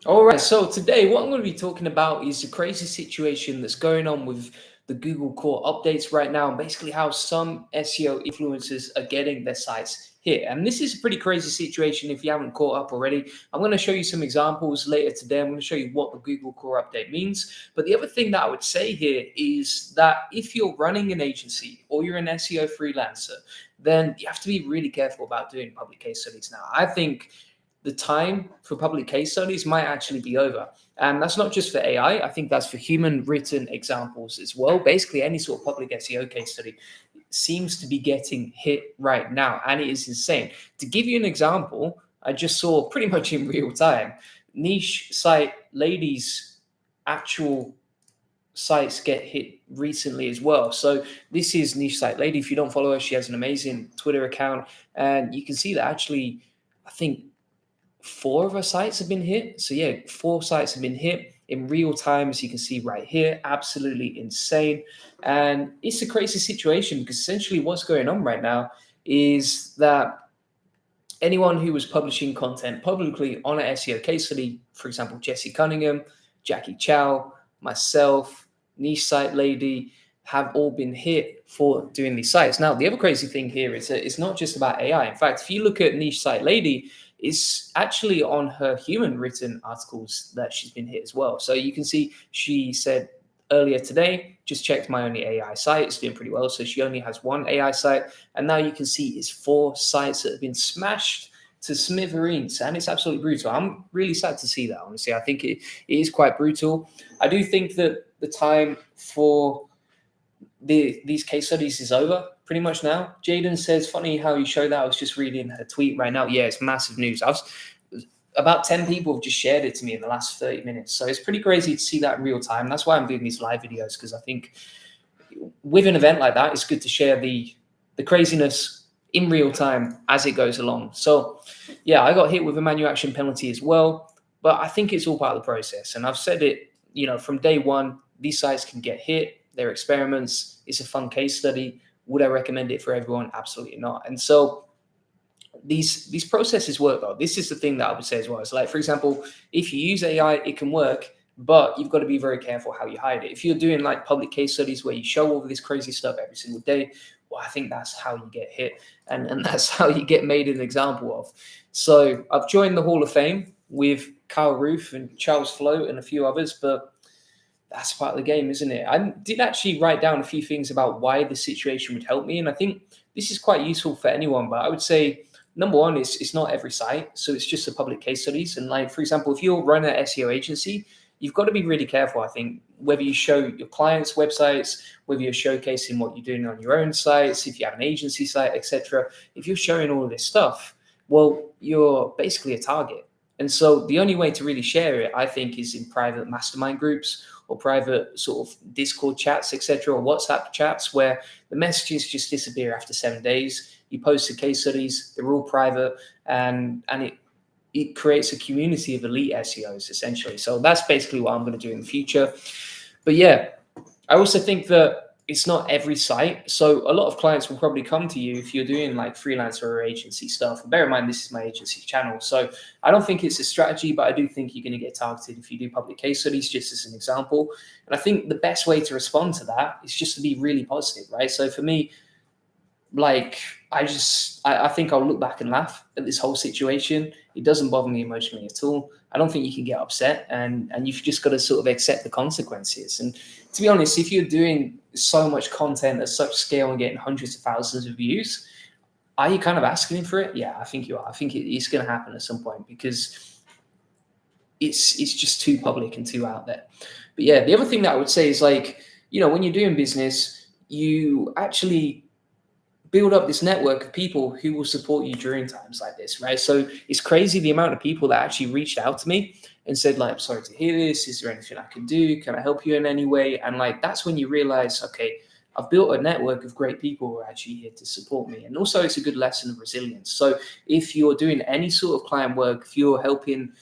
All right, so today what I'm going to be talking about is the crazy situation that's going on with the Google core updates right now, and basically how some SEO influencers are getting their sites hit. And this is a pretty crazy situation if you haven't caught up already. I'm going to show you some examples later today. I'm going to show you what the Google core update means. But the other thing that I would say here is that if you're running an agency or you're an SEO freelancer, then you have to be really careful about doing public case studies now. I think the time for public case studies might actually be over. And that's not just for AI. I think that's for human written examples as well. Basically, any sort of public SEO case study seems to be getting hit right now. And it is insane. To give you an example, I just saw pretty much in real time niche site ladies' actual sites get hit recently as well. So this is niche site lady. If you don't follow her, she has an amazing Twitter account. And you can see that actually, I think four of our sites have been hit. So yeah, four sites have been hit in real time, as you can see right here. Absolutely insane. And it's a crazy situation because essentially what's going on right now is that anyone who was publishing content publicly on an SEO case study, for example, Jesse Cunningham, Jackie Chow, myself, Niche Site Lady, have all been hit for doing these sites. Now, the other crazy thing here is that it's not just about AI. In fact, if you look at Niche Site Lady, it's actually on her human written articles that she's been hit as well. So you can see she said earlier today, just checked my only AI site. It's doing pretty well. So she only has one AI site. And now you can see it's four sites that have been smashed to smithereens. And it's absolutely brutal. I'm really sad to see that, honestly. I think it is quite brutal. I do think that the time for these case studies is over pretty much now. Jaden says, funny how you show that. I was just reading her tweet right now. Yeah, it's massive news. About 10 people have just shared it to me in the last 30 minutes. So it's pretty crazy to see that in real time. That's why I'm doing these live videos, because I think with an event like that, it's good to share the craziness in real time as it goes along. So yeah, I got hit with a manual action penalty as well, but I think it's all part of the process. And I've said it, from day one, these sites can get hit. They're experiments. It's a fun case study. Would I recommend it for everyone? Absolutely not. And so these processes work though. This is the thing that I would say as well. It's like, for example, if you use AI, it can work, but you've got to be very careful how you hide it. If you're doing like public case studies where you show all of this crazy stuff every single day, well, I think that's how you get hit, and that's how you get made an example of. So I've joined the Hall of Fame with Kyle Roof and Charles Float and a few others, but that's part of the game, isn't it? I did actually write down a few things about why the situation would help me, and I think this is quite useful for anyone. But I would say number one is it's not every site, so it's just the public case studies. And like, for example, if you're running an SEO agency, you've got to be really careful. I think whether you show your clients' websites, whether you're showcasing what you're doing on your own sites, if you have an agency site, etc. If you're showing all of this stuff, well, you're basically a target. And so the only way to really share it, I think, is in private mastermind groups or private sort of Discord chats, etc., or WhatsApp chats, where the messages just disappear after 7 days. You post the case studies; they're all private, and it creates a community of elite SEOs essentially. So that's basically what I'm going to do in the future. But yeah, I also think that it's not every site. So a lot of clients will probably come to you if you're doing like freelancer or agency stuff. And bear in mind, this is my agency channel. So I don't think it's a strategy, but I do think you're going to get targeted if you do public case studies, just as an example. And I think the best way to respond to that is just to be really positive, right? So for me, like I think I'll look back and laugh at this whole situation. It doesn't bother me emotionally at all. I don't think you can get upset, and you've just got to sort of accept the consequences. And to be honest, if you're doing so much content at such scale and getting hundreds of thousands of views, are you kind of asking for it? Yeah, I think you are. I think it's going to happen at some point because it's just too public and too out there. But yeah, the other thing that I would say is like, when you're doing business, you actually build up this network of people who will support you during times like this, right? So it's crazy the amount of people that actually reached out to me and said, like, I'm sorry to hear this. Is there anything I can do? Can I help you in any way? And like, that's when you realize, okay, I've built a network of great people who are actually here to support me. And also it's a good lesson of resilience. So if you're doing any sort of client work, if you're helping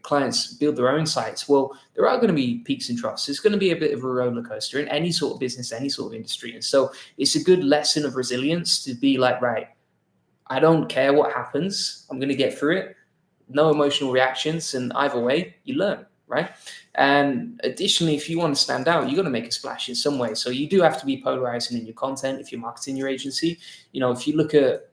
clients build their own sites, well, there are going to be peaks and troughs. It's going to be a bit of a roller coaster in any sort of business, any sort of industry. And so it's a good lesson of resilience to be like, right, I don't care what happens. I'm going to get through it. no emotional reactions, and either way, you learn, right? And additionally, if you want to stand out, you got to make a splash in some way. So you do have to be polarizing in your content if you're marketing your agency. If you look at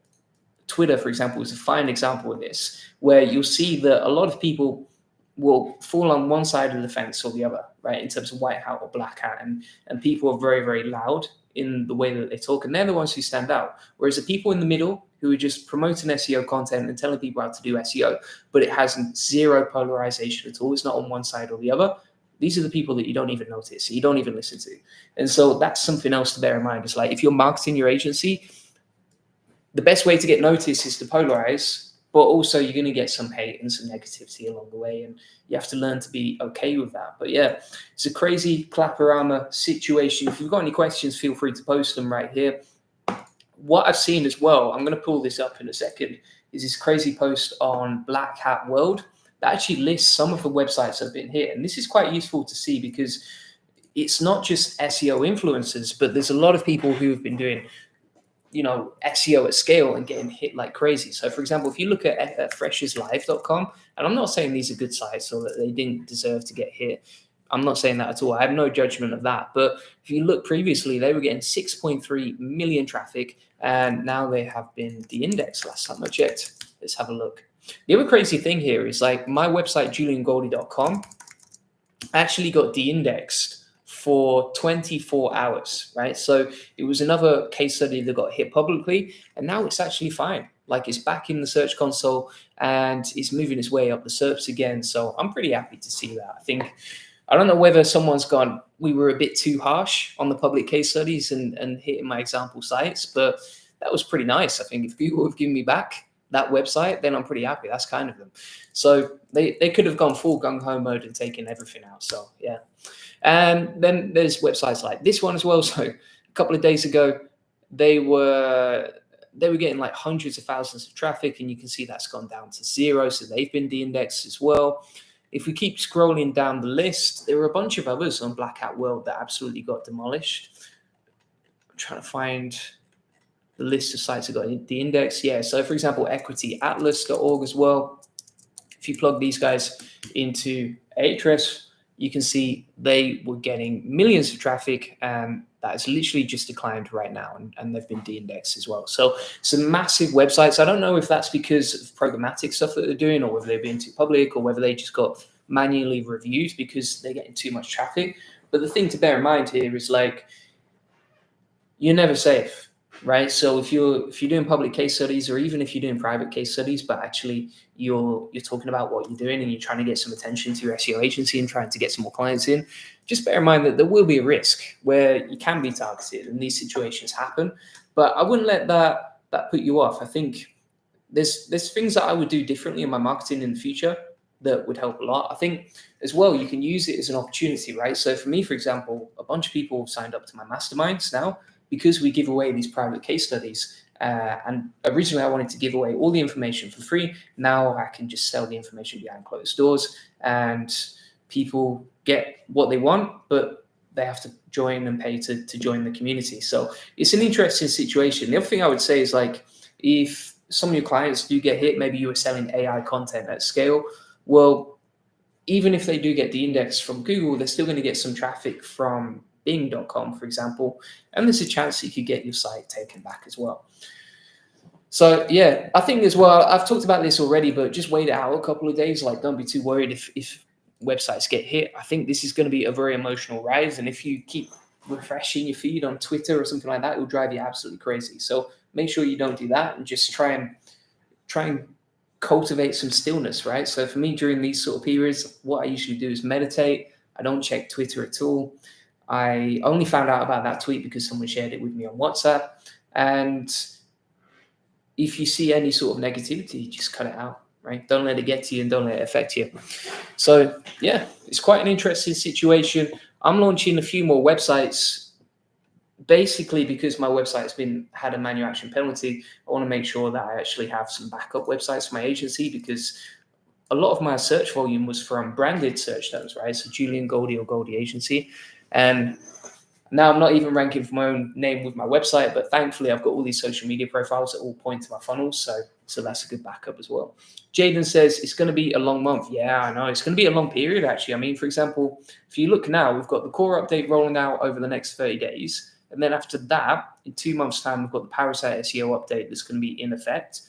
Twitter, for example, is a fine example of this, where you'll see that a lot of people will fall on one side of the fence or the other, right, in terms of white hat or black hat, and people are very, very loud in the way that they talk, and they're the ones who stand out. Whereas the people in the middle who are just promoting SEO content and telling people how to do SEO, but it has zero polarization at all, it's not on one side or the other, these are the people that you don't even notice, you don't even listen to. And so that's something else to bear in mind. It's like, if you're marketing your agency, the best way to get noticed is to polarize, but also you're going to get some hate and some negativity along the way, and you have to learn to be okay with that. But yeah, it's a crazy Claporama situation. If you've got any questions, feel free to post them right here. What I've seen as well, I'm going to pull this up in a second, is this crazy post on Black Hat World that actually lists some of the websites that have been hit. And this is quite useful to see, because it's not just SEO influencers, but there's a lot of people who have been doing SEO at scale and getting hit like crazy. So for example, if you look at fresherslive.com, and I'm not saying these are good sites or that they didn't deserve to get hit, I'm not saying that at all, I have no judgment of that, but if you look previously, they were getting 6.3 million traffic, and now they have been de-indexed last time I checked. Let's have a look. The other crazy thing here is, like, my website juliangoldie.com actually got de-indexed for 24 hours, right? So it was another case study that got hit publicly, and now it's actually fine. Like, it's back in the search console and it's moving its way up the SERPs again. So I'm pretty happy to see that. I don't know whether someone's gone, we were a bit too harsh on the public case studies and hitting my example sites, but that was pretty nice. I think if Google have given me back that website, then I'm pretty happy. That's kind of them. So they could have gone full gung-ho mode and taken everything out. So yeah. And then there's websites like this one as well. So a couple of days ago, they were getting like hundreds of thousands of traffic, and you can see that's gone down to 0. So they've been de-indexed as well. If we keep scrolling down the list, there were a bunch of others on Black Hat World that absolutely got demolished. I'm trying to find the list of sites that got de-indexed. Yeah, so for example, equityatlas.org as well. If you plug these guys into Ahrefs, you can see they were getting millions of traffic, and that has literally just declined right now, and they've been de-indexed as well. So some massive websites. I don't know if that's because of programmatic stuff that they're doing, or whether they're being too public, or whether they just got manually reviewed because they're getting too much traffic. But the thing to bear in mind here is, like, you're never safe, right? So if you're doing public case studies, or even if you're doing private case studies, but actually you're talking about what you're doing and you're trying to get some attention to your SEO agency and trying to get some more clients in, just bear in mind that there will be a risk where you can be targeted, and these situations happen. But I wouldn't let that put you off. I think there's things that I would do differently in my marketing in the future that would help a lot. I think as well, you can use it as an opportunity, right? So for me, for example, a bunch of people signed up to my masterminds now, because we give away these private case studies. And originally I wanted to give away all the information for free. Now I can just sell the information behind closed doors, and people get what they want, but they have to join and pay to join the community. So it's an interesting situation. The other thing I would say is, like, if some of your clients do get hit, maybe you were selling AI content at scale, well, even if they do get de-indexed from Google, they're still going to get some traffic from Bing.com, for example, and there's a chance that you could get your site taken back as well. So yeah, I think as well, I've talked about this already, but just wait it out a couple of days. Like, don't be too worried if websites get hit. I think this is going to be a very emotional rise, and if you keep refreshing your feed on Twitter or something like that, it will drive you absolutely crazy. So make sure you don't do that, and just try and cultivate some stillness, right? So for me, during these sort of periods, what I usually do is meditate. I don't check Twitter at all. I only found out about that tweet because someone shared it with me on WhatsApp. And if you see any sort of negativity, just cut it out, right? Don't let it get to you, and don't let it affect you. So yeah, it's quite an interesting situation. I'm launching a few more websites, basically because my website's had a manual action penalty. I want to make sure that I actually have some backup websites for my agency, because a lot of my search volume was from branded search terms, right? So Julian, Goldie, or Goldie Agency. And now I'm not even ranking for my own name with my website, but thankfully I've got all these social media profiles that all point to my funnels. So So that's a good backup as well. Jaden says it's going to be a long month. Yeah, I know. It's going to be a long period, actually. I mean, for example, if you look now, we've got the core update rolling out over the next 30 days. And then after that, in 2 months' time, we've got the Parasite SEO update that's going to be in effect.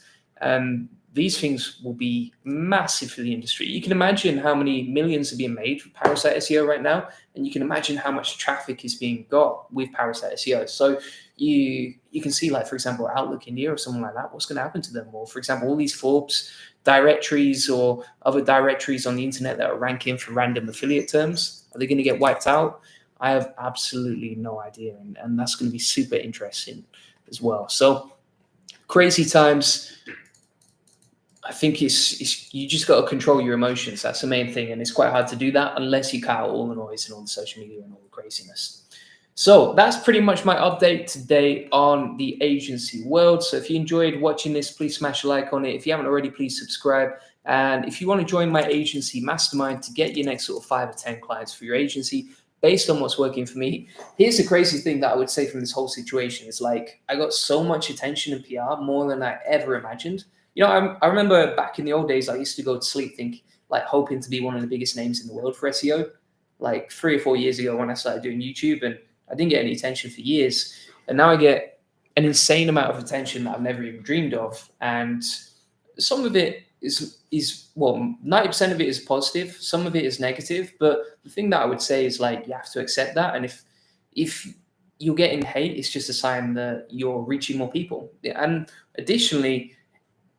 These things will be massive for the industry. You can imagine how many millions are being made for Parasite SEO right now, and you can imagine how much traffic is being got with Parasite SEO. So you can see, like, for example, Outlook India or something like that, what's going to happen to them? Or, for example, all these Forbes directories or other directories on the internet that are ranking for random affiliate terms, are they going to get wiped out? I have absolutely no idea, and that's going to be super interesting as well. So crazy times. I think it's you just got to control your emotions. That's the main thing, and it's quite hard to do that unless you cut out all the noise and all the social media and all the craziness. So that's pretty much my update today on the agency world. So if you enjoyed watching this, please smash a like on it. If you haven't already, please subscribe. And if you want to join my agency mastermind to get your next sort of 5 or 10 clients for your agency based on what's working for me, here's the crazy thing that I would say from this whole situation is, like, I got so much attention in PR, more than I ever imagined. You know, I remember back in the old days, I used to go to sleep hoping to be one of the biggest names in the world for SEO, like 3 or 4 years ago when I started doing YouTube, and I didn't get any attention for years. And now I get an insane amount of attention that I've never even dreamed of. And some of it is well, 90% of it is positive, some of it is negative. But the thing that I would say is, like, you have to accept that. And if you're getting hate, it's just a sign that you're reaching more people. And additionally,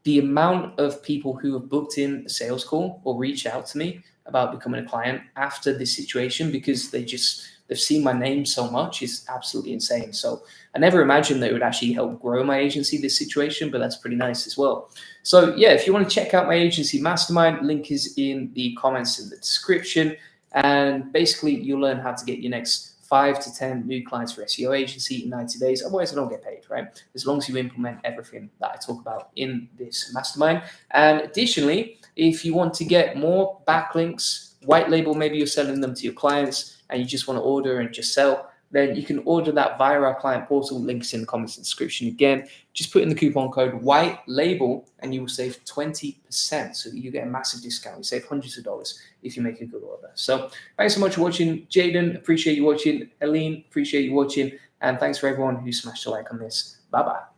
the amount of people who have booked in a sales call or reached out to me about becoming a client after this situation because they've seen my name so much is absolutely insane. So I never imagined that it would actually help grow my agency, this situation, but that's pretty nice as well. So yeah, if you want to check out my agency mastermind, link is in the comments in the description. And basically you'll learn how to get your next 5 to 10 new clients for SEO agency in 90 days. Otherwise, I don't get paid, right? As long as you implement everything that I talk about in this mastermind. And additionally, if you want to get more backlinks, white label, maybe you're selling them to your clients and you just want to order and just sell, then you can order that via our client portal. Links in the comments and description. Again, just put in the coupon code white label and you will save 20%. So you get a massive discount. You save hundreds of dollars if you make a good order. So thanks so much for watching. Jaden, appreciate you watching. Aline, appreciate you watching. And thanks for everyone who smashed a like on this. Bye-bye.